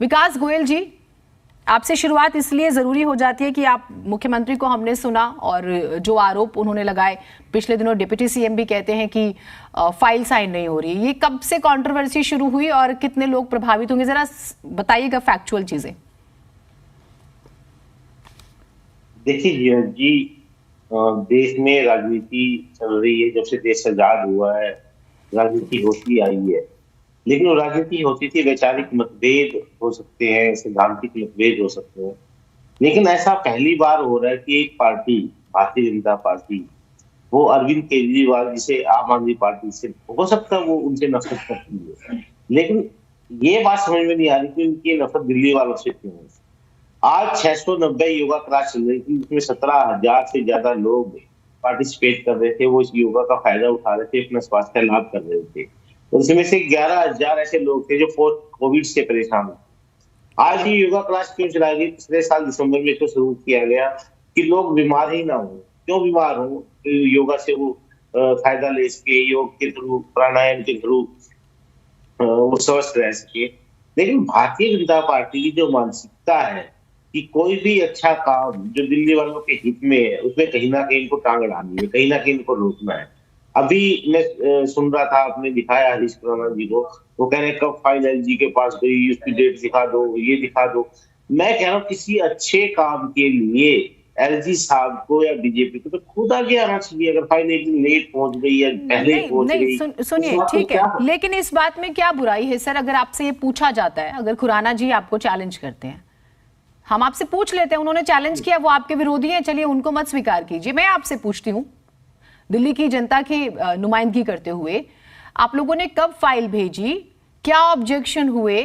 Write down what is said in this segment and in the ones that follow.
विकास गोयल जी, आपसे शुरुआत इसलिए जरूरी हो जाती है कि आप मुख्यमंत्री को हमने सुना और जो आरोप उन्होंने लगाए पिछले दिनों, डिप्टी सीएम भी कहते हैं कि फाइल साइन नहीं हो रही। ये कब से कंट्रोवर्सी शुरू हुई और कितने लोग प्रभावित होंगे, जरा बताइएगा फैक्चुअल चीजें। देखिए जी, देश में राजनीति चल रही है। जब से देश आजाद हुआ है राजनीति होती आई है, लेकिन वो राजनीति होती थी, वैचारिक मतभेद हो सकते हैं, सैद्धांतिक मतभेद हो सकते हैं, लेकिन ऐसा पहली बार हो रहा है कि एक पार्टी, भारतीय जनता पार्टी, वो अरविंद केजरीवाल जिसे आम आदमी पार्टी से हो सकता है वो उनसे नफरत करती है, लेकिन ये बात समझ में नहीं आ रही कि उनकी नफरत दिल्ली वालों से क्यों है। आज 690 योगा क्लास चल रही थी, उसमें 17,000 से ज्यादा लोग पार्टिसिपेट कर रहे थे। वो इस योगा का फायदा उठा रहे थे, अपना स्वास्थ्य लाभ कर रहे थे। उसमें से 11,000 ऐसे लोग थे जो पोस्ट कोविड से परेशान थे। आज ये योगा क्लास क्यों चलाई गई? पिछले साल दिसंबर में इसको शुरू किया गया कि लोग बीमार ही ना हो। क्यों बीमार हो? योगा से वो फायदा ले सके, योग के थ्रू, प्राणायाम के थ्रू वो स्वस्थ रह सके। लेकिन भारतीय जनता पार्टी की जो मानसिकता है कि कोई भी अच्छा काम जो दिल्ली वालों के हित में है, उसमें कहीं ना कहीं इनको टांग अड़ानी है, कहीं ना कहीं इनको रोकना है। अभी मैं सुन रहा था, आपने दिखाया हरीश खुराना जी को, वो कह रहे कब फाइल एलजी के पास गई, उसकी डेट दिखा दो, ये दिखा दो। मैं कह रहा हूँ किसी अच्छे काम के लिए एलजी साहब को या बीजेपी को तो खुद आगे आना चाहिए। अगर फाइल एक दिन लेट पहुंच गई या पहले पहुंच गई, सुनिए, ठीक है, लेकिन इस बात में क्या बुराई है सर? अगर आपसे ये पूछा जाता है, अगर खुराना जी आपको चैलेंज करते हैं, हम आपसे पूछ लेते हैं, उन्होंने चैलेंज किया, वो आपके विरोधी हैं, चलिए उनको मत स्वीकार कीजिए। मैं आपसे पूछती हूँ, दिल्ली की जनता की नुमाइंदगी करते हुए, आप लोगों ने कब फाइल भेजी, क्या ऑब्जेक्शन हुए,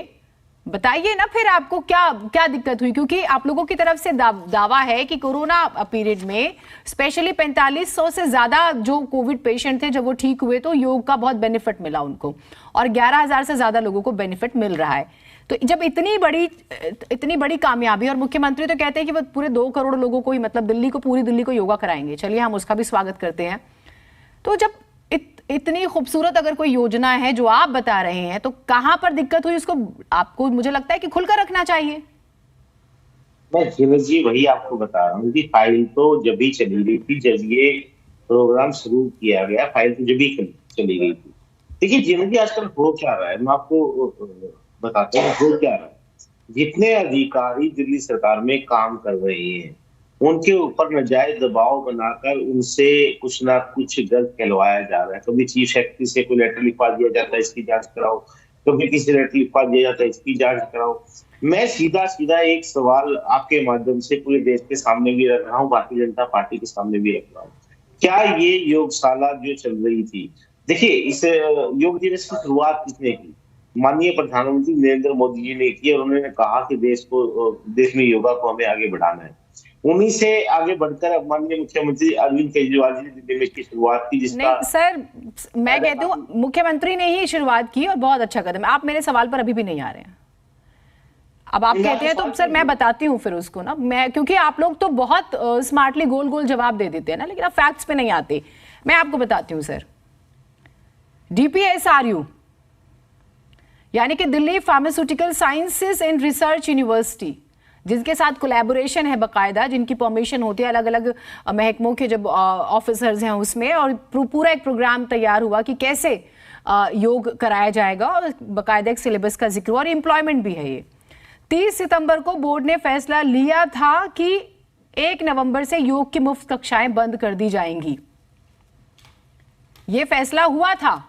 बताइए ना। फिर आपको क्या क्या दिक्कत हुई? क्योंकि आप लोगों की तरफ से दावा है कि कोरोना पीरियड में स्पेशली 4500 से ज्यादा जो कोविड पेशेंट थे, जब वो ठीक हुए तो योग का बहुत बेनिफिट मिला उनको, और 11,000 से ज्यादा लोगों को बेनिफिट मिल रहा है। तो जब इतनी बड़ी कामयाबी, और मुख्यमंत्री तो कहते हैं कि वो पूरे 2 करोड़ लोगों को ही, मतलब दिल्ली को, पूरी दिल्ली को योगा कराएंगे, चलिए हम उसका भी स्वागत करते हैं। तो जब इतनी खूबसूरत अगर कोई योजना है जो आप बता रहे हैं, तो कहां पर दिक्कत हुई उसको आपको, मुझे लगता है कि खुलकर रखना चाहिए। मैं जी वही आपको बता रहा हूँ कि फाइल तो जब भी चली गई थी, जब ये प्रोग्राम शुरू किया गया, फाइल तो जब भी चली गई थी। देखिए जी, आजकल हो क्या रहा है, मैं आपको बताते हैं हो क्या रहा है। जितने अधिकारी दिल्ली सरकार में काम कर रहे हैं, उनके ऊपर नाजायज दबाव बनाकर उनसे कुछ ना कुछ गलत कहलवाया जा रहा है। कभी चीफ सेक्रेटरी से कोई लेटर लिखवा दिया जाता है, इसकी जांच कराओ, कभी किसी लेटर लिखवा दिया जाता है, इसकी जांच कराओ। मैं सीधा एक सवाल आपके माध्यम से पूरे देश के सामने भी रख रहा हूँ, भारतीय जनता पार्टी के सामने भी रख रहा हूँ। क्या ये योगशाला जो चल रही थी, देखिए इस योग दिवस की शुरुआत किसने की? माननीय प्रधानमंत्री नरेंद्र मोदी जी ने की, और उन्होंने कहा कि देश में योगा को हमें आगे बढ़ाना है। उन्हीं से आगे बढ़कर अब माननीय मुख्यमंत्री अरविंद केजरीवाल जी ने दिल्ली में इसकी शुरुआत की, जिसका नहीं सर, मैं कहती हूँ मुख्यमंत्री ने ही शुरुआत की और बहुत अच्छा कदम है। आप मेरे सवाल पर अभी भी नहीं आ रहे हैं। अब आप कहते हैं तो सर मैं बताती हूँ फिर उसको ना, मैं, क्योंकि आप लोग तो बहुत स्मार्टली गोल गोल जवाब दे देते हैं ना, लेकिन आप फैक्ट्स पे नहीं आते। मैं आपको बताती हूँ सर, DPSRU यानी कि Delhi pharmaceutical sciences and research university, जिनके साथ कोलैबोरेशन है बकायदा, जिनकी परमिशन होती है, अलग अलग महकमों के जब ऑफिसर्स हैं उसमें, और पूरा एक प्रोग्राम तैयार हुआ कि कैसे योग कराया जाएगा, और बकायदा एक सिलेबस का जिक्र, और एम्प्लॉयमेंट भी है ये। 30 सितंबर को बोर्ड ने फैसला लिया था कि 1 नवंबर से योग की मुफ्त कक्षाएं बंद कर दी जाएंगी। यह फैसला हुआ था,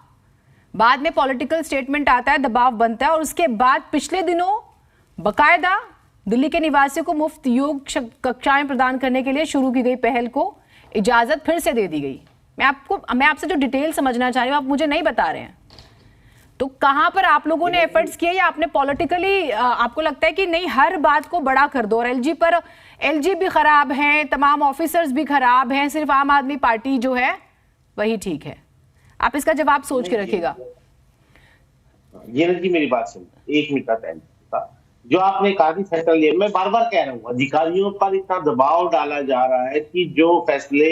बाद में पॉलिटिकल स्टेटमेंट आता है, दबाव बनता है, और उसके बाद पिछले दिनों बकायदा दिल्ली के निवासियों को मुफ्त योग कक्षाएं प्रदान करने के लिए शुरू की गई पहल को इजाजत फिर से दे दी गई। मैं आपसे जो डिटेल समझना चाह रही हूं, आप मुझे नहीं बता रहे हैं। तो कहां पर आप लोगों ने एफर्ट्स किए, या आपने पॉलिटिकली आपको लगता है कि नहीं हर बात को बड़ा कर दो, और एलजी भी खराब है, तमाम ऑफिसर्स भी खराब हैं, सिर्फ आम आदमी पार्टी जो है वही ठीक है? आप इसका जवाब सोच के रखिएगा। ये जी मेरी बात सुन, 1 मिनट का टाइम था। जो आपने कहा कि फैसला लिया, मैं बार बार कह रहा हूँ, अधिकारियों पर इतना दबाव डाला जा रहा है कि जो फैसले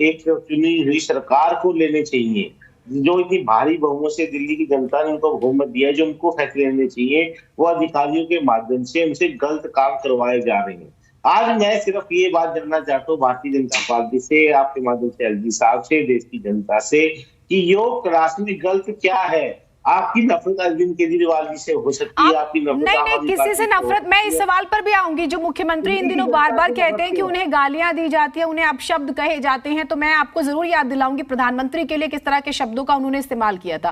एक चुनी हुई सरकार को लेने चाहिए, जो इतनी भारी बहुमत से दिल्ली की जनता ने उनको बहुमत दिया है, जो उनको फैसले लेने चाहिए, वो अधिकारियों के माध्यम से उनसे गलत काम करवाए जा रहे हैं। आज मैं सिर्फ ये बात जानना चाहता हूँ भारतीय जनता पार्टी से, आपके माध्यम से एलजी साहब से, देश की जनता से, कि योग क्लास में गलत क्या है? आपकी नफरत अरविंद केजरीवाल जी से हो सकती है, आपकी नफरत नहीं आम नहीं, आदमी किसी पार्टी से से हो नफरत, मैं सकती इस है। सवाल पर भी आऊंगी। जो मुख्यमंत्री इन दिनों बार बार कहते हैं कि उन्हें गालियां दी जाती है, उन्हें अपशब्द कहे जाते हैं, तो मैं आपको जरूर याद दिलाऊंगी प्रधानमंत्री के लिए किस तरह के शब्दों का उन्होंने इस्तेमाल किया था।